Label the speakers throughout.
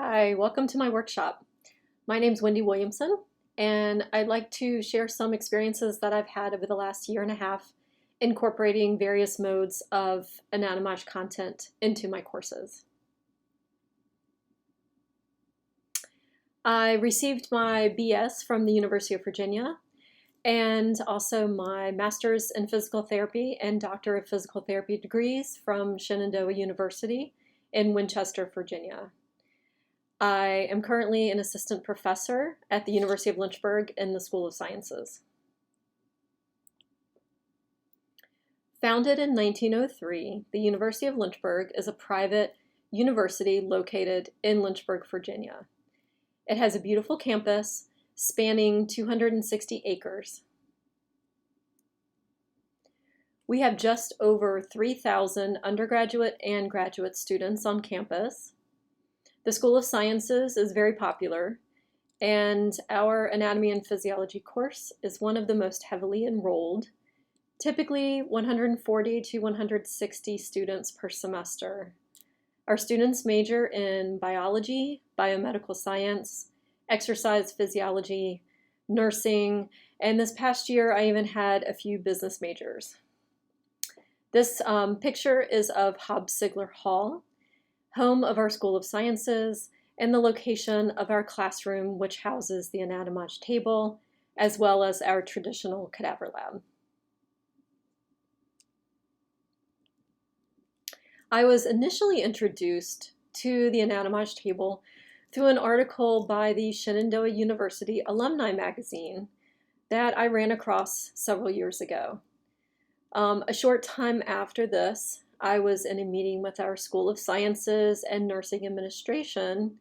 Speaker 1: Hi, welcome to my workshop. My name's Wendy Williamson, and I'd like to share some experiences that I've had over the last year and a half incorporating various modes of Anatomage content into my courses. I received my BS from the University of Virginia and also my Master's in Physical Therapy and Doctor of Physical Therapy degrees from Shenandoah University in Winchester, Virginia. I am currently an assistant professor at the University of Lynchburg in the School of Sciences. Founded in 1903, the University of Lynchburg is a private university located in Lynchburg, Virginia. It has a beautiful campus spanning 260 acres. We have just over 3,000 undergraduate and graduate students on campus. The School of Sciences is very popular, and our anatomy and physiology course is one of the most heavily enrolled, typically 140 to 160 students per semester. Our students major in biology, biomedical science, exercise physiology, nursing, and this past year I even had a few business majors. This picture is of Hobbs-Sigler Hall, home of our School of Sciences, and the location of our classroom, which houses the Anatomage table, as well as our traditional cadaver lab. I was initially introduced to the Anatomage table through an article by the Shenandoah University Alumni Magazine that I ran across several years ago. A short time after this, I was in a meeting with our School of Sciences and Nursing Administration,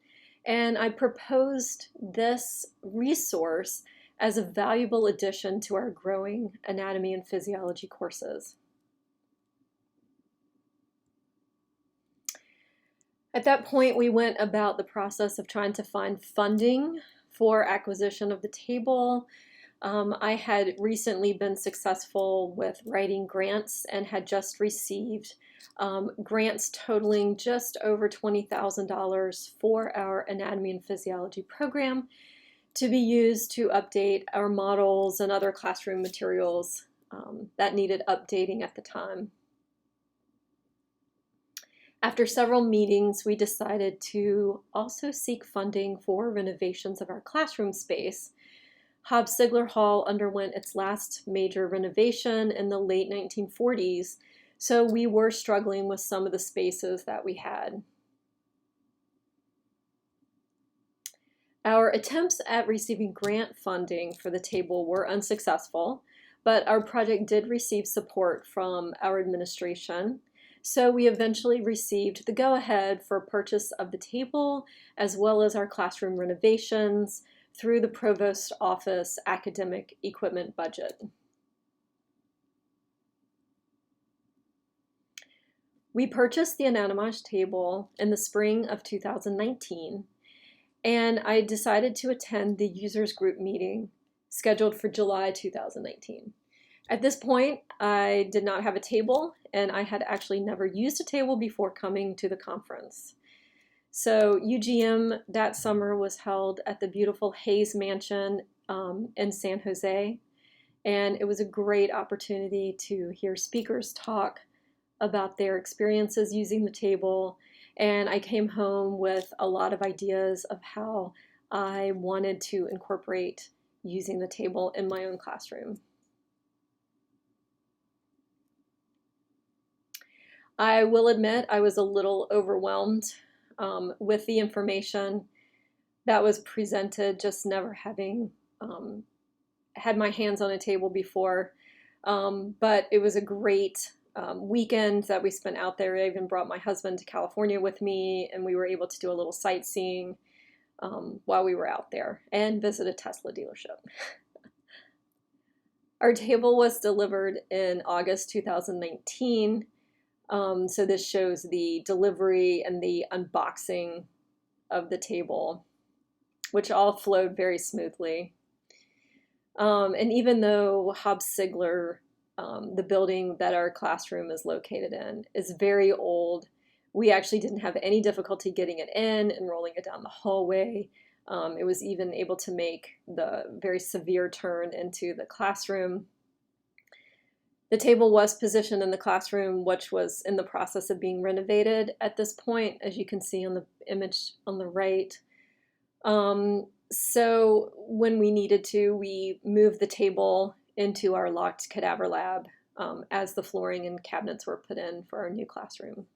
Speaker 1: and I proposed this resource as a valuable addition to our growing anatomy and physiology courses. At that point, we went about the process of trying to find funding for acquisition of the table. I had recently been successful with writing grants and had just received grants totaling just over $20,000 for our anatomy and physiology program to be used to update our models and other classroom materials that needed updating at the time. After several meetings, we decided to also seek funding for renovations of our classroom space. Hobbs-Sigler Hall underwent its last major renovation in the late 1940s, so we were struggling with some of the spaces that we had. Our attempts at receiving grant funding for the table were unsuccessful, but our project did receive support from our administration. So we eventually received the go-ahead for purchase of the table, as well as our classroom renovations, through the Provost Office academic equipment budget. We purchased the Anatomage table in the spring of 2019, and I decided to attend the users group meeting scheduled for July 2019. At this point, I did not have a table, and I had actually never used a table before coming to the conference. So UGM that summer was held at the beautiful Hayes Mansion in San Jose, and it was a great opportunity to hear speakers talk about their experiences using the table, and I came home with a lot of ideas of how I wanted to incorporate using the table in my own classroom. I will admit I was a little overwhelmed with the information that was presented, just never having had my hands on a table before. But it was a great weekend that we spent out there. I even brought my husband to California with me, and we were able to do a little sightseeing while we were out there and visit a Tesla dealership. Our table was delivered in August 2019. So this shows the delivery and the unboxing of the table, which all flowed very smoothly. And even though Hobbs-Sigler, the building that our classroom is located in, is very old, We actually didn't have any difficulty getting it in and rolling it down the hallway. It was even able to make the very severe turn into the classroom. The table was positioned in the classroom, which was in the process of being renovated at this point, as you can see on the image on the right. So when we needed to, we moved the table into our locked cadaver lab as the flooring and cabinets were put in for our new classroom.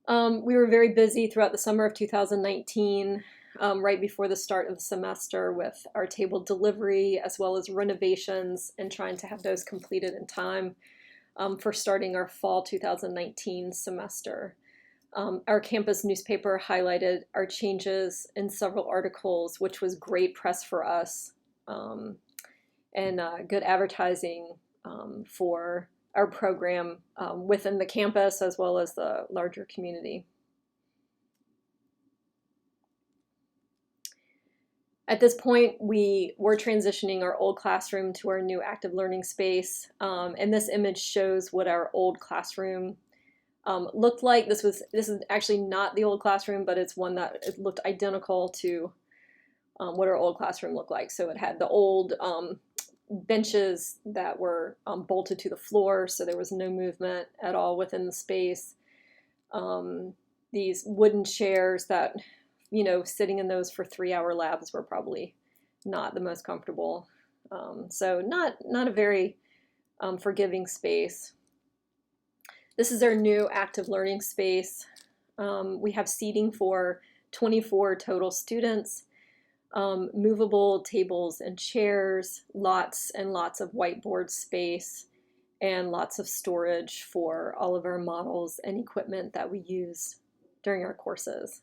Speaker 1: We were very busy throughout the summer of 2019, right before the start of the semester, with our table delivery as well as renovations and trying to have those completed in time for starting our fall 2019 semester. Our campus newspaper highlighted our changes in several articles, which was great press for us and good advertising for our program within the campus as well as the larger community. At this point, we were transitioning our old classroom to our new active learning space, and this image shows what our old classroom looked like. This is actually not the old classroom, but it's one that it looked identical to what our old classroom looked like. So it had the old benches that were bolted to the floor, so there was no movement at all within the space. These wooden chairs that, you know, sitting in those for 3-hour labs were probably not the most comfortable. So not a very forgiving space. This is our new active learning space. We have seating for 24 total students, movable tables and chairs, lots and lots of whiteboard space, and lots of storage for all of our models and equipment that we use during our courses.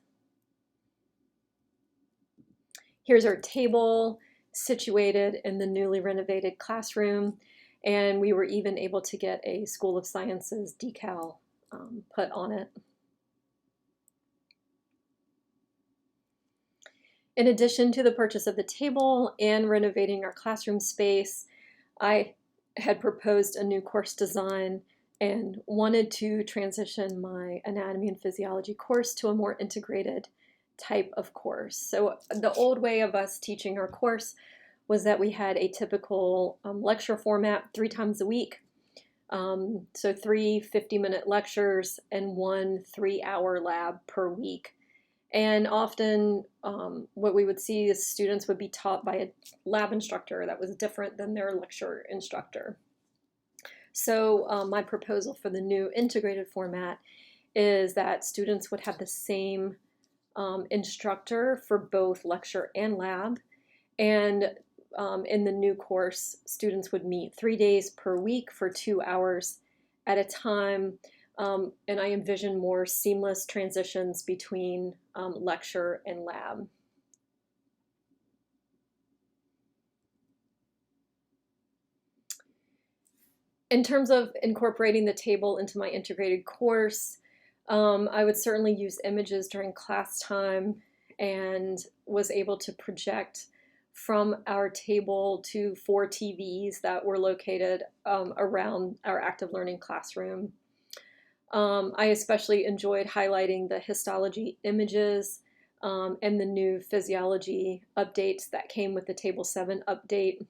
Speaker 1: Here's our table situated in the newly renovated classroom, and we were even able to get a School of Sciences decal put on it. In addition to the purchase of the table and renovating our classroom space, I had proposed a new course design and wanted to transition my anatomy and physiology course to a more integrated type of course. So the old way of us teaching our course was that we had a typical lecture format 3 times a week. So 3 50-minute lectures and 1 3-hour lab per week. And often what we would see is students would be taught by a lab instructor that was different than their lecture instructor. So my proposal for the new integrated format is that students would have the same instructor for both lecture and lab. And in the new course, students would meet 3 days per week for 2 hours at a time. And I envision more seamless transitions between lecture and lab. In terms of incorporating the table into my integrated course, I would certainly use images during class time and was able to project from our table to 4 TVs that were located around our active learning classroom. I especially enjoyed highlighting the histology images and the new physiology updates that came with the Table 7 update.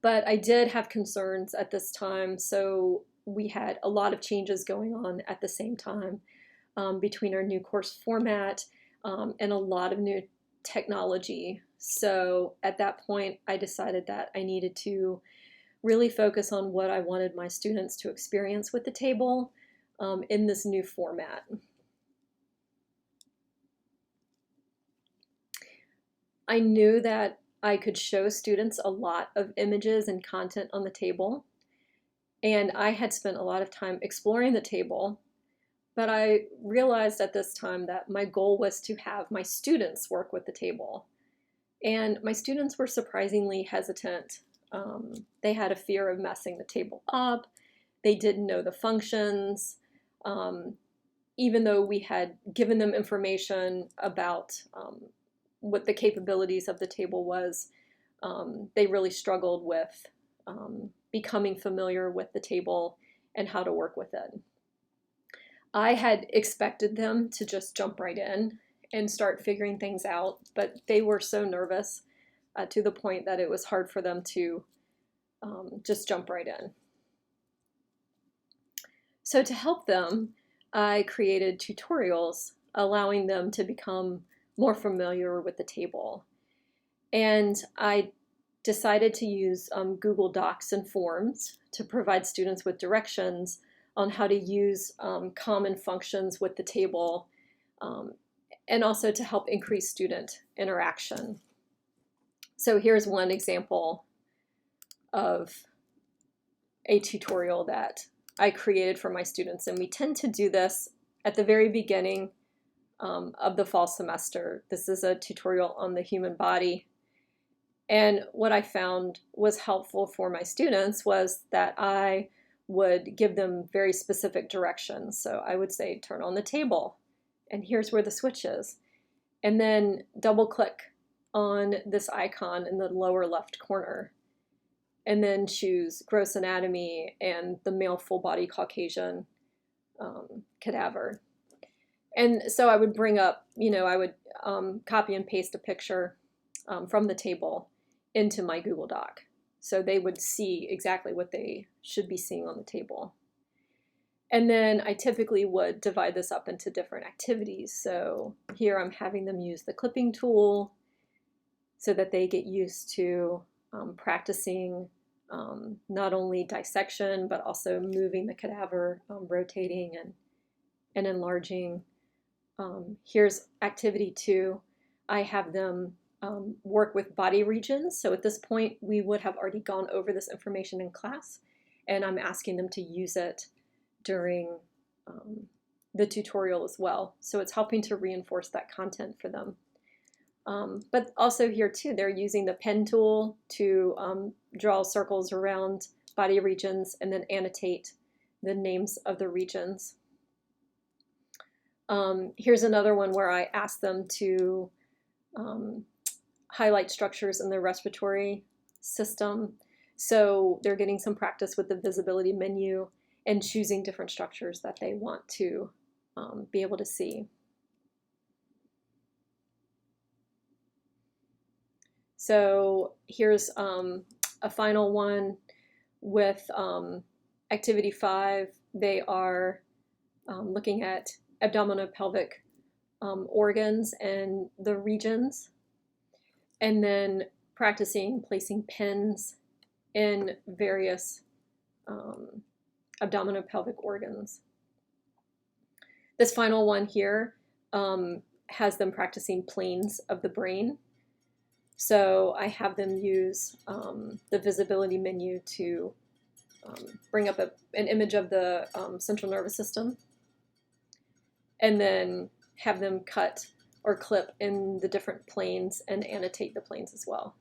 Speaker 1: But I did have concerns at this time, so we had a lot of changes going on at the same time between our new course format and a lot of new technology. So at that point, I decided that I needed to really focus on what I wanted my students to experience with the table in this new format. I knew that I could show students a lot of images and content on the table, and I had spent a lot of time exploring the table, but I realized at this time that my goal was to have my students work with the table. And my students were surprisingly hesitant. They had a fear of messing the table up. They didn't know the functions. Even though we had given them information about what the capabilities of the table was, they really struggled with becoming familiar with the table and how to work with it. I had expected them to just jump right in and start figuring things out, but they were so nervous to the point that it was hard for them to just jump right in. So to help them, I created tutorials allowing them to become more familiar with the table. And I decided to use Google Docs and Forms to provide students with directions on how to use common functions with the table, and also to help increase student interaction. So here's one example of a tutorial that I created for my students, and we tend to do this at the very beginning of the fall semester. This is a tutorial on the human body. And what I found was helpful for my students was that I would give them very specific directions. So I would say, turn on the table, and here's where the switch is. And then double click on this icon in the lower left corner, and then choose gross anatomy and the male full body Caucasian cadaver. And so I would bring up, I would copy and paste a picture from the table into my Google Doc. So they would see exactly what they should be seeing on the table. And then I typically would divide this up into different activities. So here I'm having them use the clipping tool so that they get used to practicing not only dissection, but also moving the cadaver, rotating and enlarging. Here's activity 2. I have them work with body regions. So at this point, we would have already gone over this information in class, and I'm asking them to use it during the tutorial as well. So it's helping to reinforce that content for them. But also here too, they're using the pen tool to draw circles around body regions and then annotate the names of the regions. Here's another one where I asked them to highlight structures in the respiratory system. So they're getting some practice with the visibility menu and choosing different structures that they want to be able to see. So here's a final one with activity 5. They are looking at abdominopelvic organs and the regions, and then practicing placing pins in various abdominopelvic organs. This final one here has them practicing planes of the brain. So I have them use the visibility menu to bring up an image of the central nervous system, and then have them cut or clip in the different planes and annotate the planes as well.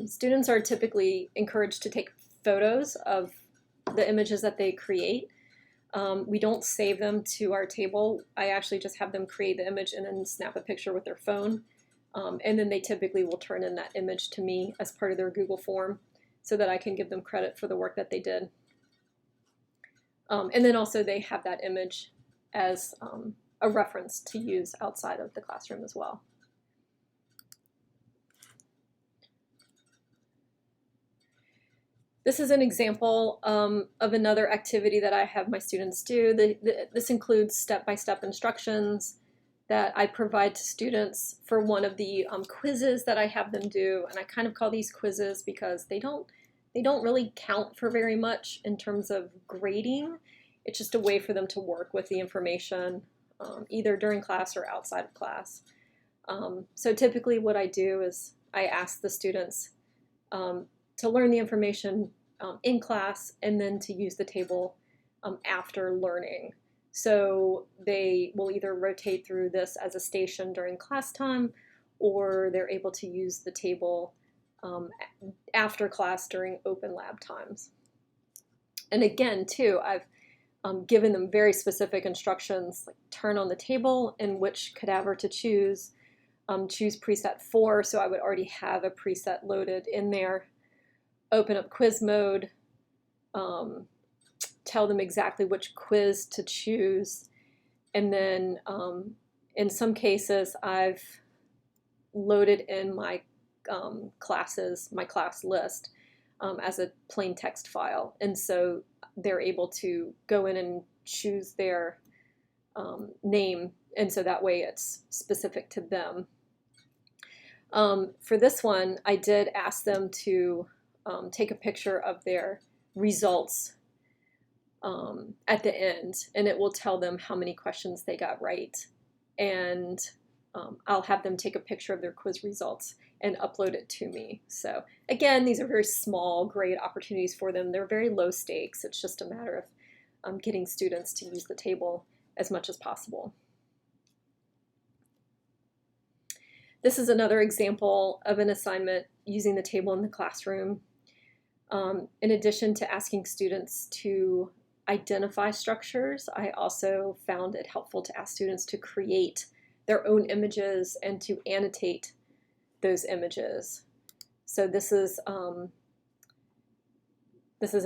Speaker 1: Students are typically encouraged to take photos of the images that they create. We don't save them to our table. I actually just have them create the image and then snap a picture with their phone. And then they typically will turn in that image to me as part of their Google form so that I can give them credit for the work that they did. And then also they have that image as a reference to use outside of the classroom as well. This is an example of another activity that I have my students do. This includes step-by-step instructions that I provide to students for one of the quizzes that I have them do. And I kind of call these quizzes because they don't really count for very much in terms of grading. It's just a way for them to work with the information either during class or outside of class. So typically what I do is I ask the students to learn the information in class and then to use the table after learning. So they will either rotate through this as a station during class time, or they're able to use the table after class during open lab times. And again, too, I've given them very specific instructions, like turn on the table and which cadaver to choose. Choose preset 4, so I would already have a preset loaded in there. Open up quiz mode, tell them exactly which quiz to choose. And then in some cases, I've loaded in my classes, my class list as a plain text file. And so they're able to go in and choose their name. And so that way it's specific to them. For this one, I did ask them to take a picture of their results at the end, and it will tell them how many questions they got right. And I'll have them take a picture of their quiz results and upload it to me. So again, these are very small grade opportunities for them. They're very low stakes. It's just a matter of getting students to use the table as much as possible. This is another example of an assignment using the table in the classroom. In addition to asking students to identify structures, I also found it helpful to ask students to create their own images and to annotate those images. So this is an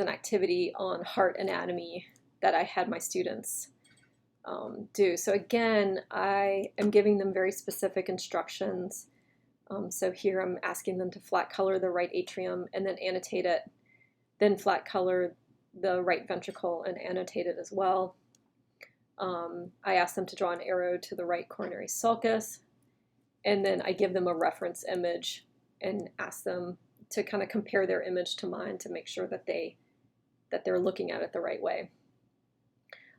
Speaker 1: activity on heart anatomy that I had my students do. So again, I am giving them very specific instructions. So here I'm asking them to flat color the right atrium and then annotate it, then flat color the right ventricle and annotate it as well. I ask them to draw an arrow to the right coronary sulcus, and then I give them a reference image and ask them to kind of compare their image to mine to make sure that they're looking at it the right way.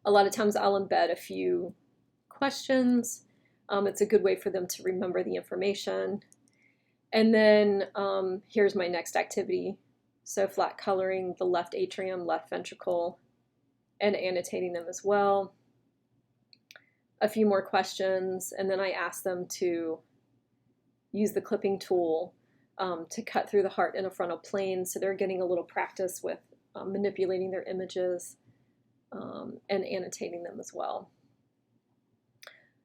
Speaker 1: A lot of times I'll embed a few questions. It's a good way for them to remember the information. And then here's my next activity. So flat coloring the left atrium, left ventricle, and annotating them as well. A few more questions, and then I ask them to use the clipping tool to cut through the heart in a frontal plane, so they're getting a little practice with manipulating their images and annotating them as well.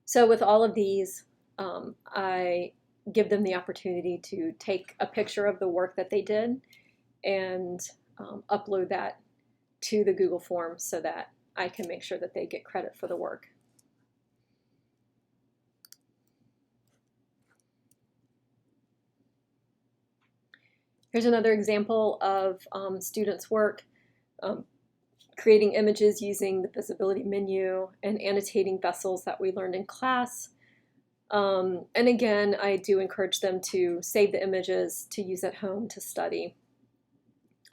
Speaker 1: So with all of these, I give them the opportunity to take a picture of the work that they did and upload that to the Google form so that I can make sure that they get credit for the work. Here's another example of students' work creating images using the visibility menu and annotating vessels that we learned in class. And again, I do encourage them to save the images to use at home to study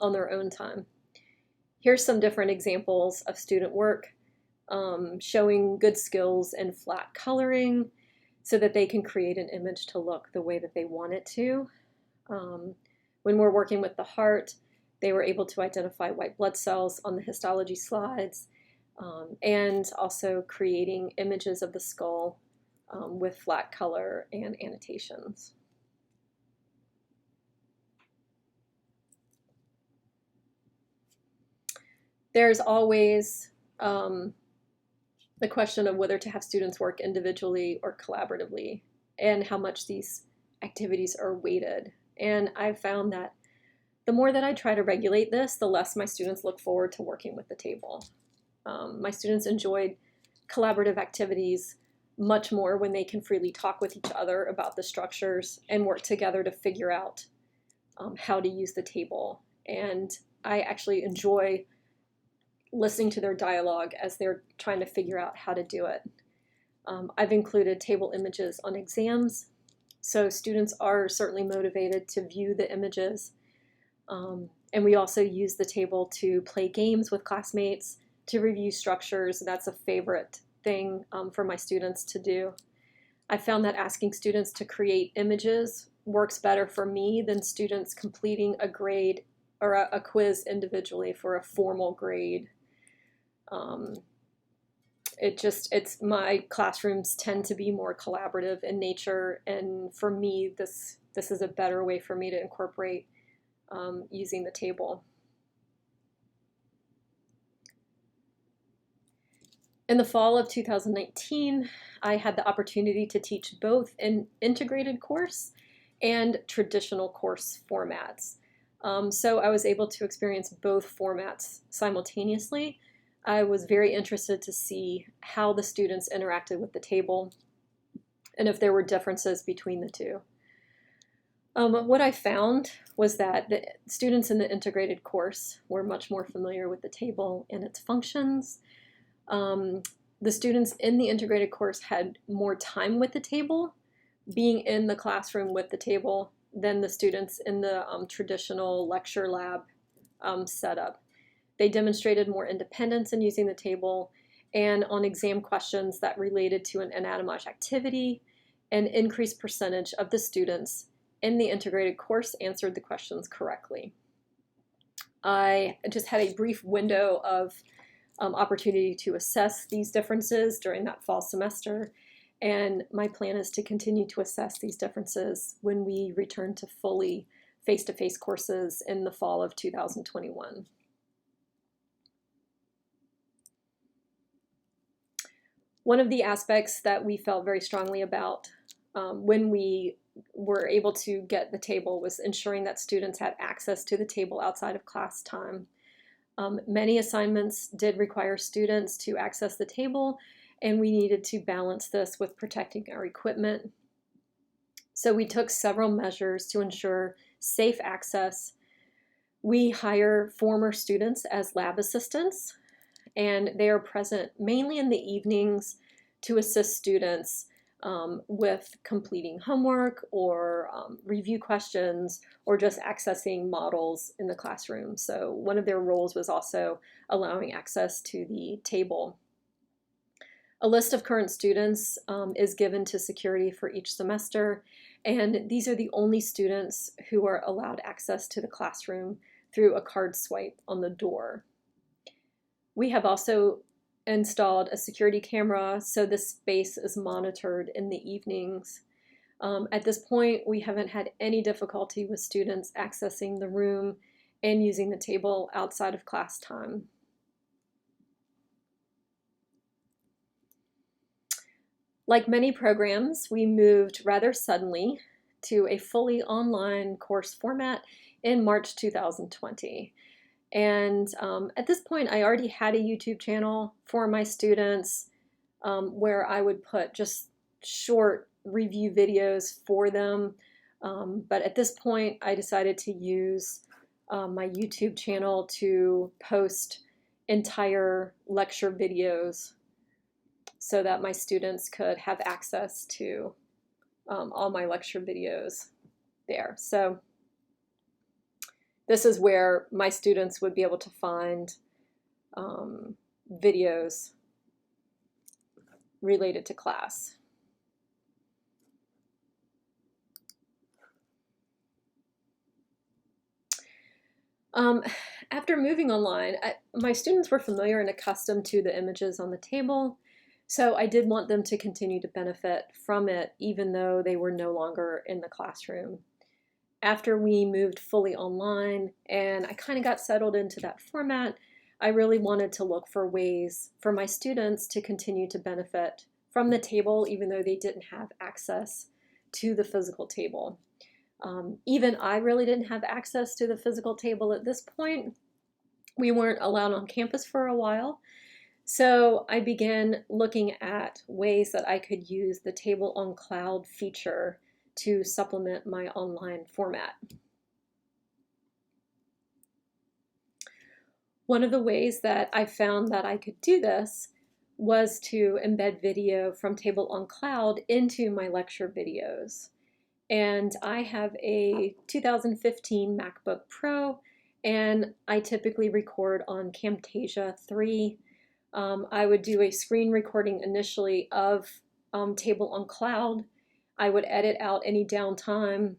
Speaker 1: on their own time. Here's some different examples of student work showing good skills in flat coloring so that they can create an image to look the way that they want it to. When we're working with the heart, they were able to identify white blood cells on the histology slides and also creating images of the skull with flat color and annotations. There's always the question of whether to have students work individually or collaboratively and how much these activities are weighted. And I've found that the more that I try to regulate this, the less my students look forward to working with the table. My students enjoyed collaborative activities much more when they can freely talk with each other about the structures and work together to figure out how to use the table. And I actually enjoy listening to their dialogue as they're trying to figure out how to do it. I've included table images on exams, so students are certainly motivated to view the images. And we also use the table to play games with classmates, to review structures. That's a favorite thing for my students to do. I found that asking students to create images works better for me than students completing a grade or a quiz individually for a formal grade. My classrooms tend to be more collaborative in nature, and for me, this is a better way for me to incorporate using the table. In the fall of 2019, I had the opportunity to teach both an integrated course and traditional course formats. So I was able to experience both formats simultaneously, I was very interested to see how the students interacted with the table and if there were differences between the two. What I found was that the students in the integrated course were much more familiar with the table and its functions. The students in the integrated course had more time with the table, being in the classroom with the table, than the students in the traditional lecture lab setup. They demonstrated more independence in using the table, and on exam questions that related to an anatomage activity, an increased percentage of the students in the integrated course answered the questions correctly. I just had a brief window of opportunity to assess these differences during that fall semester, and my plan is to continue to assess these differences when we return to fully face-to-face courses in the fall of 2021. One of the aspects that we felt very strongly about when we were able to get the table was ensuring that students had access to the table outside of class time. Many assignments did require students to access the table, and we needed to balance this with protecting our equipment. So we took several measures to ensure safe access. We hire former students as lab assistants, and they are present mainly in the evenings to assist students with completing homework or review questions or just accessing models in the classroom. So one of their roles was also allowing access to the table. A list of current students is given to security for each semester, and these are the only students who are allowed access to the classroom through a card swipe on the door. We have also installed a security camera, so the space is monitored in the evenings. At this point, we haven't had any difficulty with students accessing the room and using the table outside of class time. Like many programs, we moved rather suddenly to a fully online course format in March 2020. And at this point, I already had a YouTube channel for my students where I would put just short review videos for them. But at this point, I decided to use my YouTube channel to post entire lecture videos so that my students could have access to all my lecture videos there. So this is where my students would be able to find videos related to class. After moving online, my students were familiar and accustomed to the images on the table, so I did want them to continue to benefit from it even though they were no longer in the classroom. After we moved fully online and I kind of got settled into that format, I really wanted to look for ways for my students to continue to benefit from the table even though they didn't have access to the physical table. Even I really didn't have access to the physical table at this point. We weren't allowed on campus for a while. So I began looking at ways that I could use the Table on Cloud feature to supplement my online format. One of the ways that I found that I could do this was to embed video from Table on Cloud into my lecture videos. And I have a 2015 MacBook Pro, and I typically record on Camtasia 3. I would do a screen recording initially of Table on Cloud. I would edit out any downtime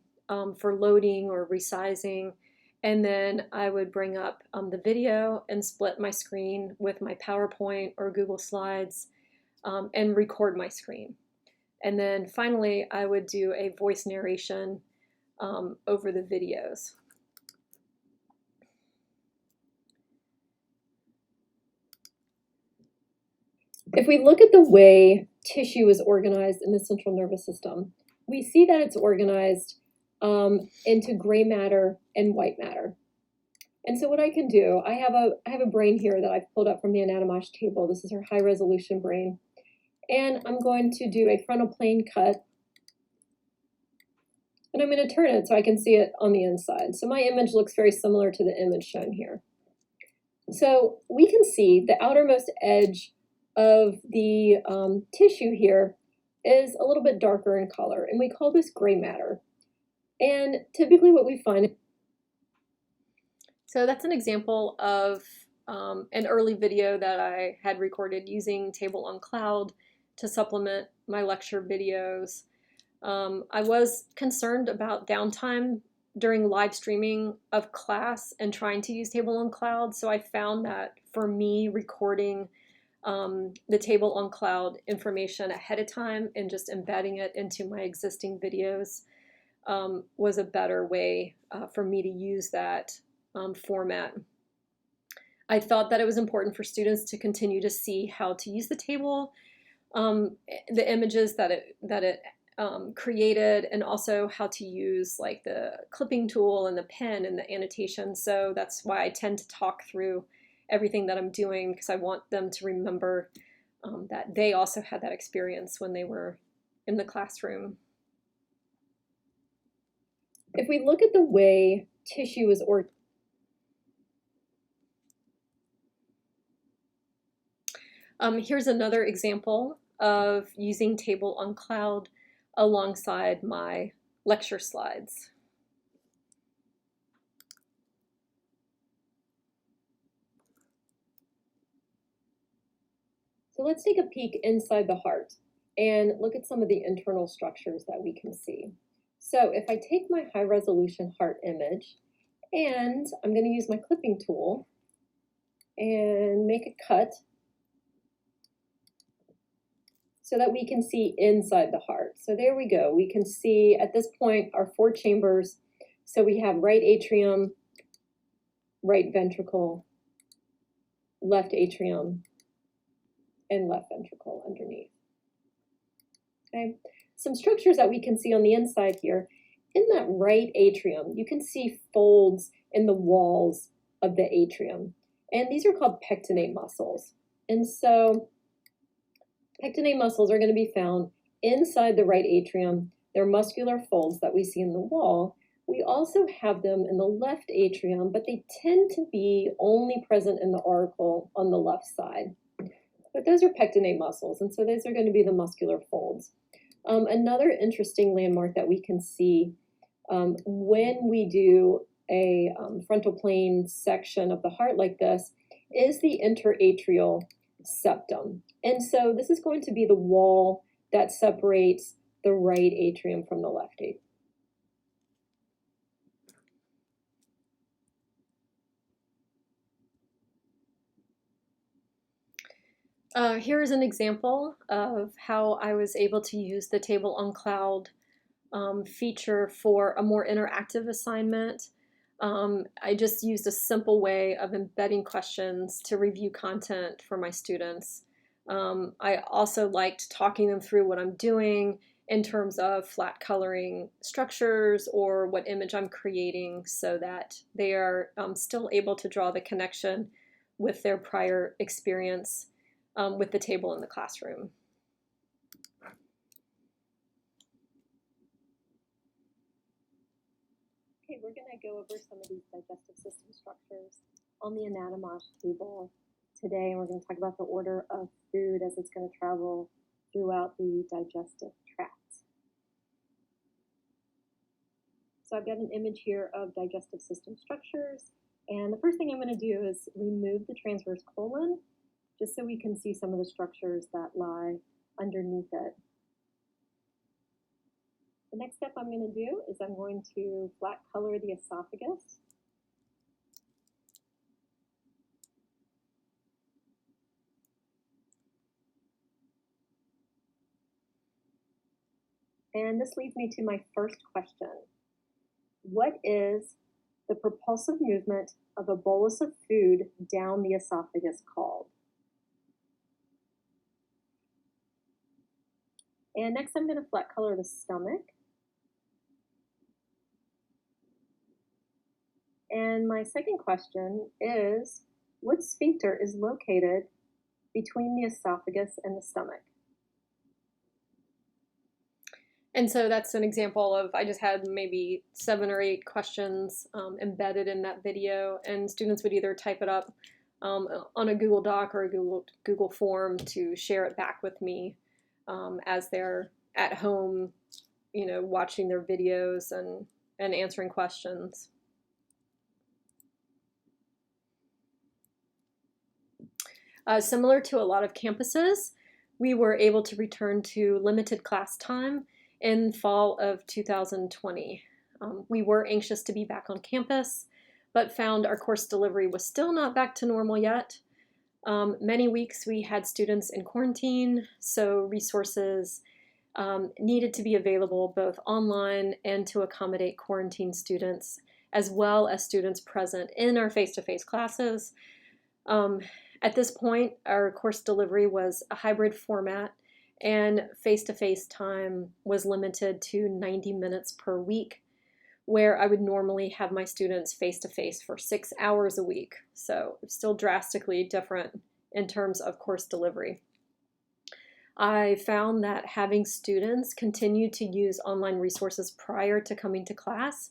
Speaker 1: for loading or resizing, and then I would bring up the video and split my screen with my PowerPoint or Google Slides and record my screen. And then finally, I would do a voice narration over the videos. If we look at the way tissue is organized in the central nervous system, we see that it's organized into gray matter and white matter. And so what I can do, I have a brain here that I've pulled up from the Anatomage table. This is her high resolution brain. And I'm going to do a frontal plane cut. And I'm going to turn it so I can see it on the inside. So my image looks very similar to the image shown here. So we can see the outermost edge of the tissue here is a little bit darker in color, and we call this gray matter. And typically what we find... So that's an example of an early video that I had recorded using Table on Cloud to supplement my lecture videos. I was concerned about downtime during live streaming of class and trying to use Table on Cloud, so I found that for me, recording the Table on Cloud information ahead of time and just embedding it into my existing videos was a better way for me to use that format. I thought that it was important for students to continue to see how to use the table, the images that it created, and also how to use like the clipping tool and the pen and the annotation. So that's why I tend to talk through everything that I'm doing, because I want them to remember that they also had that experience when they were in the classroom. If we look at the way tissue is organized, here's another example of using Table on Cloud alongside my lecture slides. So let's take a peek inside the heart and look at some of the internal structures that we can see. So if I take my high resolution heart image, and I'm going to use my clipping tool and make a cut so that we can see inside the heart. So there we go. We can see at this point our 4 chambers. So we have right atrium, right ventricle, left atrium, and left ventricle underneath. Okay. Some structures that we can see on the inside here. In that right atrium, you can see folds in the walls of the atrium. And these are called pectinate muscles. And so pectinate muscles are going to be found inside the right atrium. They're muscular folds that we see in the wall. We also have them in the left atrium, but they tend to be only present in the auricle on the left side. But those are pectinate muscles, and so those are going to be the muscular folds. Another interesting landmark that we can see when we do a frontal plane section of the heart like this is the interatrial septum. And so this is going to be the wall that separates the right atrium from the left atrium. Here's an example of how I was able to use the Table on Cloud feature for a more interactive assignment. I just used a simple way of embedding questions to review content for my students. I also liked talking them through what I'm doing in terms of flat coloring structures or what image I'm creating, so that they are still able to draw the connection with their prior experience with the table in the classroom. Okay, we're going to go over some of these digestive system structures on the Anatomage table today. We're going to talk about the order of food as it's going to travel throughout the digestive tract. So I've got an image here of digestive system structures, and the first thing I'm going to do is remove the transverse colon, just so we can see some of the structures that lie underneath it. The next step I'm going to do is I'm going to flat color the esophagus. And this leads me to my first question. What is the propulsive movement of a bolus of food down the esophagus called? And next I'm going to flat color the stomach. And my second question is, what sphincter is located between the esophagus and the stomach? And so that's an example of, I just had maybe 7 or 8 questions embedded in that video, and students would either type it up on a Google Doc or a Google form to share it back with me as they're at home, watching their videos and answering questions. Similar to a lot of campuses, we were able to return to limited class time in fall of 2020. We were anxious to be back on campus, but found our course delivery was still not back to normal yet. Many weeks we had students in quarantine, so resources needed to be available both online and to accommodate quarantine students, as well as students present in our face-to-face classes. At this point, our course delivery was a hybrid format, and face-to-face time was limited to 90 minutes per week, where I would normally have my students face-to-face for 6 hours a week. So still drastically different in terms of course delivery. I found that having students continue to use online resources prior to coming to class,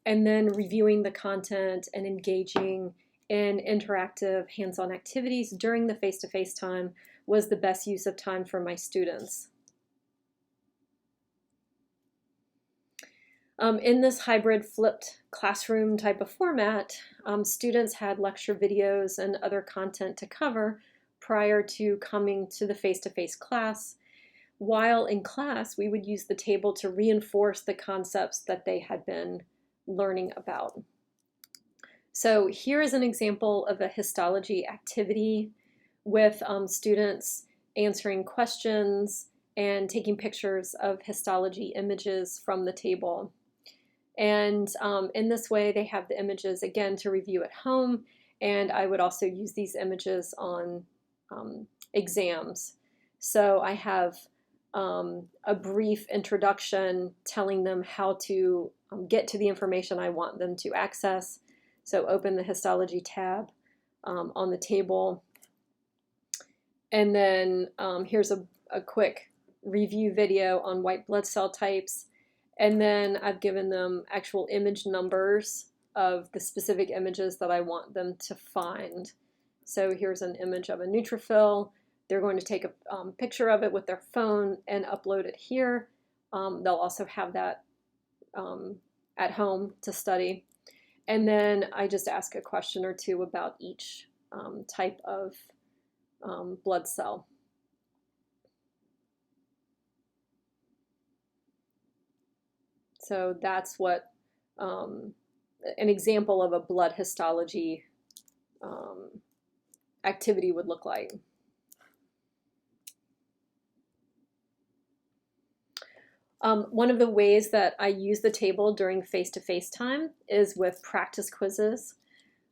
Speaker 1: and then reviewing the content and engaging in interactive hands-on activities during the face-to-face time was the best use of time for my students. In this hybrid flipped classroom type of format, students had lecture videos and other content to cover prior to coming to the face-to-face class. While in class, we would use the table to reinforce the concepts that they had been learning about. So here is an example of a histology activity with students answering questions and taking pictures of histology images from the table. And in this way, they have the images, again, to review at home, and I would also use these images on exams. So I have a brief introduction telling them how to get to the information I want them to access. So open the histology tab on the table. And then here's a quick review video on white blood cell types. And then I've given them actual image numbers of the specific images that I want them to find. So here's an image of a neutrophil. They're going to take a picture of it with their phone and upload it here. They'll also have that at home to study. And then I just ask a question or two about each type of blood cell. So that's what an example of a blood histology activity would look like. One of the ways that I use the table during face-to-face time is with practice quizzes.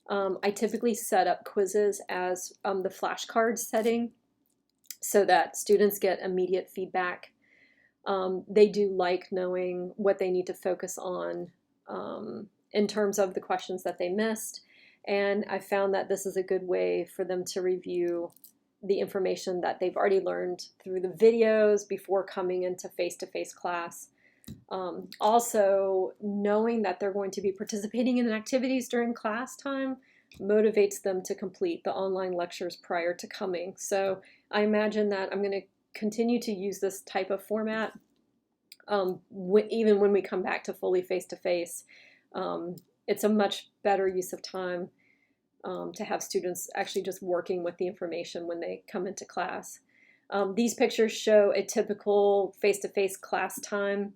Speaker 1: I typically set up quizzes as the flashcard setting so that students get immediate feedback. They do like knowing what they need to focus on in terms of the questions that they missed. And I found that this is a good way for them to review the information that they've already learned through the videos before coming into face-to-face class. Also, knowing that they're going to be participating in activities during class time motivates them to complete the online lectures prior to coming. So I imagine that I'm going to continue to use this type of format even when we come back to fully face-to-face. It's a much better use of time to have students actually just working with the information when they come into class. These pictures show a typical face-to-face class time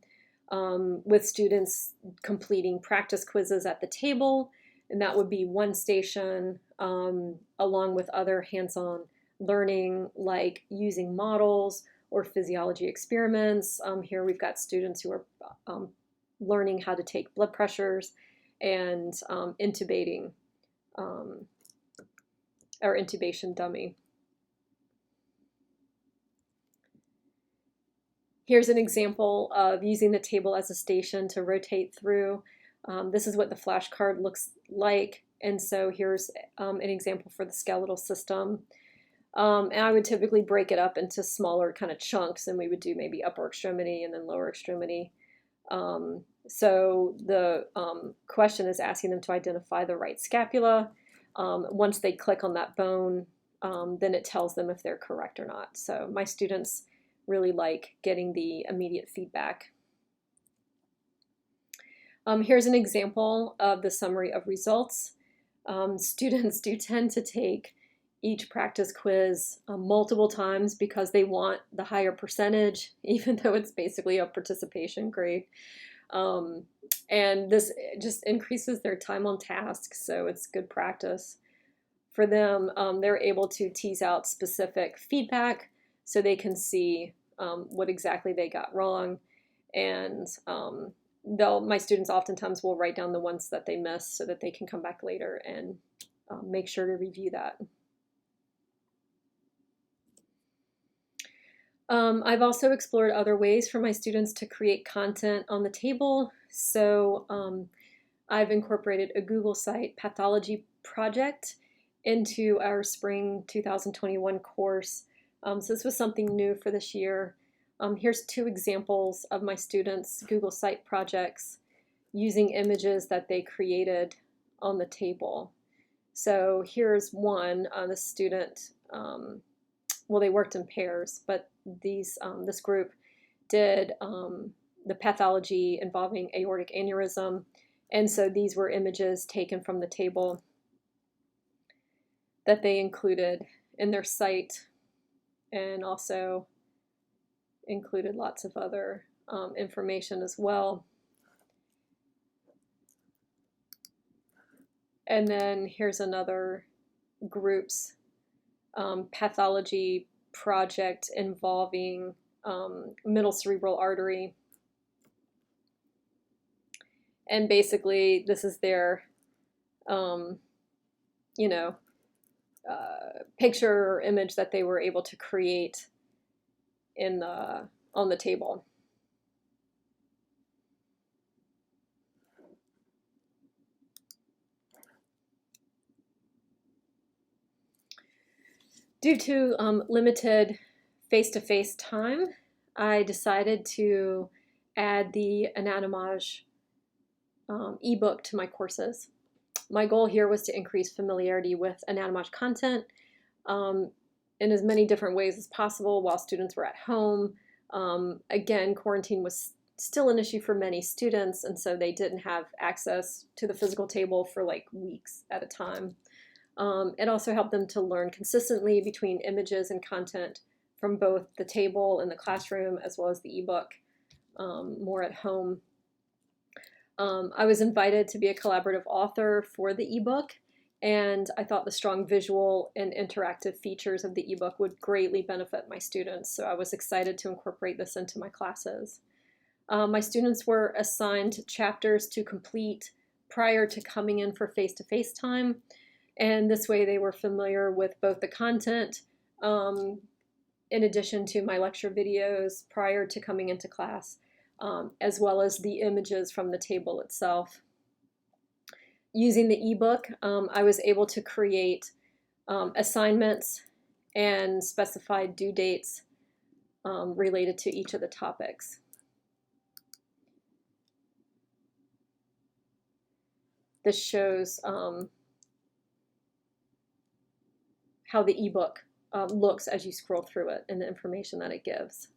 Speaker 1: with students completing practice quizzes at the table, and that would be one station along with other hands-on learning like using models or physiology experiments. Here we've got students who are learning how to take blood pressures and intubating our intubation dummy. Here's an example of using the table as a station to rotate through. This is what the flashcard looks like. And so here's an example for the skeletal system. And I would typically break it up into smaller kind of chunks, and we would do maybe upper extremity and then lower extremity. So the question is asking them to identify the right scapula. Once they click on that bone, then it tells them if they're correct or not. So my students really like getting the immediate feedback. Here's an example of the summary of results. Students do tend to take each practice quiz multiple times because they want the higher percentage, even though it's basically a participation grade. And this just increases their time on task, so it's good practice for them. They're able to tease out specific feedback so they can see what exactly they got wrong. And my students oftentimes will write down the ones that they missed so that they can come back later and make sure to review that. I've also explored other ways for my students to create content on the table. So I've incorporated a Google site pathology project into our spring 2021 course. So this was something new for this year. Here's two examples of my students' Google site projects using images that they created on the table. So here's one, the student, well, they worked in pairs, but this group did the pathology involving aortic aneurysm. And so these were images taken from the table that they included in their site, and also included lots of other information as well. And then here's another group's pathology project involving middle cerebral artery. And basically this is their picture or image that they were able to create on the table. Due to limited face-to-face time, I decided to add the Anatomage ebook to my courses. My goal here was to increase familiarity with Anatomage content in as many different ways as possible while students were at home. Again, quarantine was still an issue for many students, and so they didn't have access to the physical table for like weeks at a time. It also helped them to learn consistently between images and content from both the table in the classroom as well as the ebook more at home. I was invited to be a collaborative author for the ebook, and I thought the strong visual and interactive features of the ebook would greatly benefit my students, so I was excited to incorporate this into my classes. My students were assigned chapters to complete prior to coming in for face-to-face time, and this way they were familiar with both the content in addition to my lecture videos prior to coming into class, as well as the images from the table itself. Using the ebook, I was able to create assignments and specified due dates related to each of the topics. This shows how the ebook looks as you scroll through it and the information that it gives.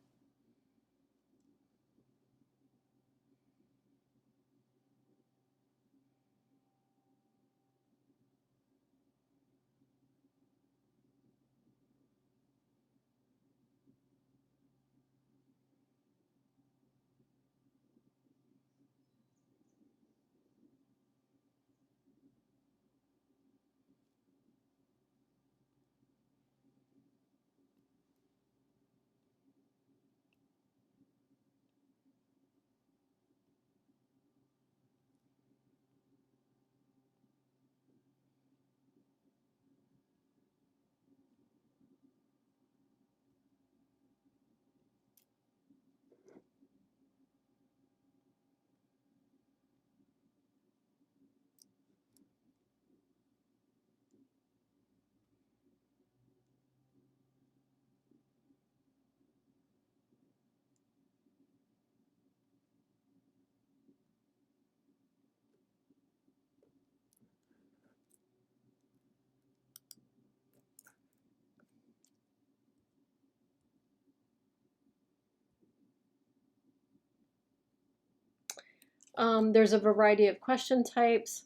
Speaker 1: There's a variety of question types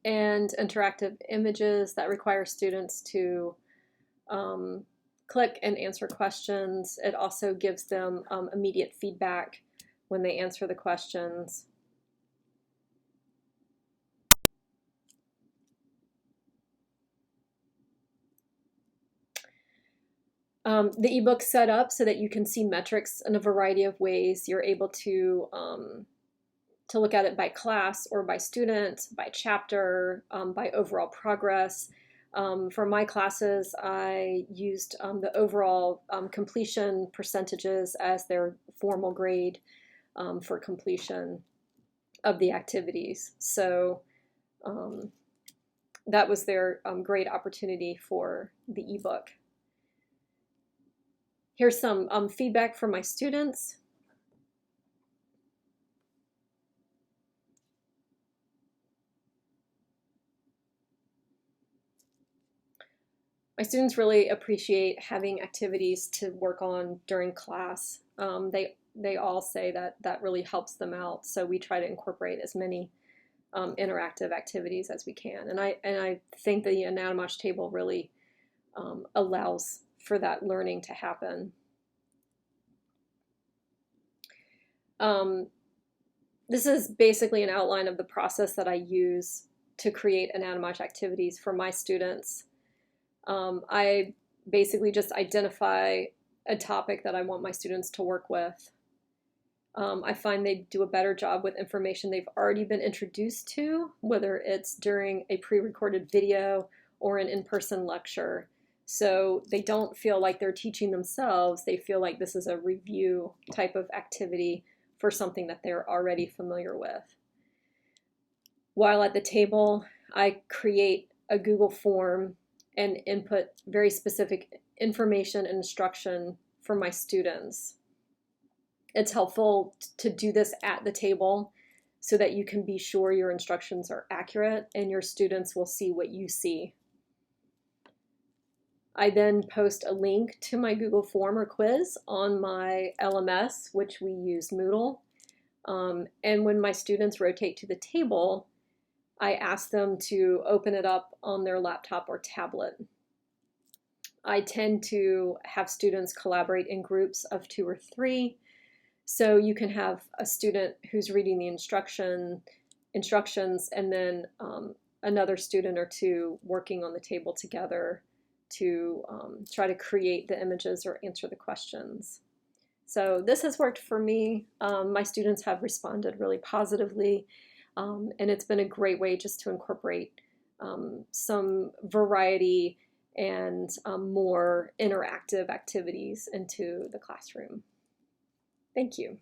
Speaker 1: and interactive images that require students to click and answer questions. It also gives them immediate feedback when they answer the questions. The ebook's set up so that you can see metrics in a variety of ways. You're able to look at it by class or by student, by chapter, by overall progress. For my classes, I used the overall completion percentages as their formal grade for completion of the activities. So that was their great opportunity for the ebook. Here's some feedback from my students. My students really appreciate having activities to work on during class. They all say that that really helps them out, so we try to incorporate as many interactive activities as we can. And I think the Anatomage table really allows for that learning to happen. This is basically an outline of the process that I use to create Anatomage activities for my students. I basically just identify a topic that I want my students to work with. I find they do a better job with information they've already been introduced to, whether it's during a pre-recorded video or an in-person lecture. So they don't feel like they're teaching themselves. They feel like this is a review type of activity for something that they're already familiar with. While at the table, I create a Google form and input very specific information and instruction for my students. It's helpful to do this at the table so that you can be sure your instructions are accurate and your students will see what you see. I then post a link to my Google form or quiz on my LMS, which we use Moodle. And when my students rotate to the table, I ask them to open it up on their laptop or tablet. I tend to have students collaborate in groups of 2 or 3. So you can have a student who's reading the instructions and then another student or 2 working on the table together to try to create the images or answer the questions. So this has worked for me. My students have responded really positively, and it's been a great way just to incorporate some variety and more interactive activities into the classroom. Thank you.